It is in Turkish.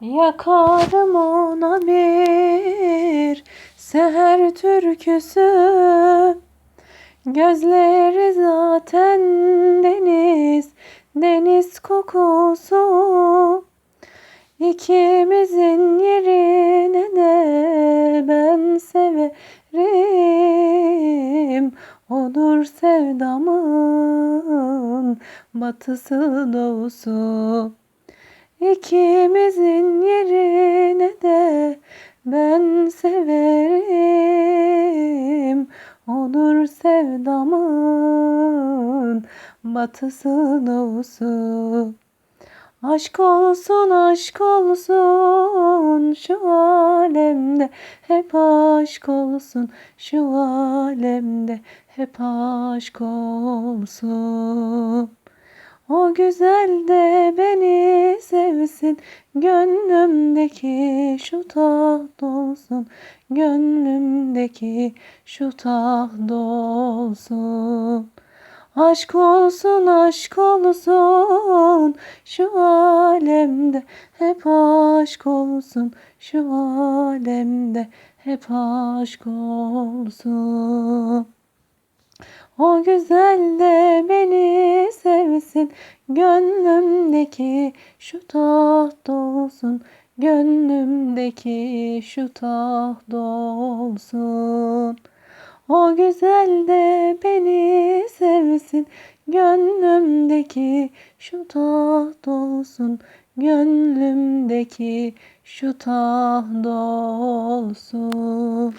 Yakarım ona bir seher türküsü. Gözleri zaten deniz, deniz kokusu. İkimizin yerine de ben severim. Odur sevdamın batısı doğusu. İkimizin yerine de ben severim. Odur sevdamın batısı doğusu. Aşk olsun, aşk olsun şu alemde, hep aşk olsun şu alemde, hep aşk olsun. O güzel de beni sevsin, gönlümdeki şu taht olsun, gönlümdeki şu taht olsun. Aşk olsun, aşk olsun şu alemde, hep aşk olsun şu alemde, hep aşk olsun. O güzel de beni sevsin, gönlümdeki şu taht olsun, gönlümdeki şu taht olsun. O güzel de beni sevsin, gönlümdeki şu taht olsun, gönlümdeki şu taht olsun.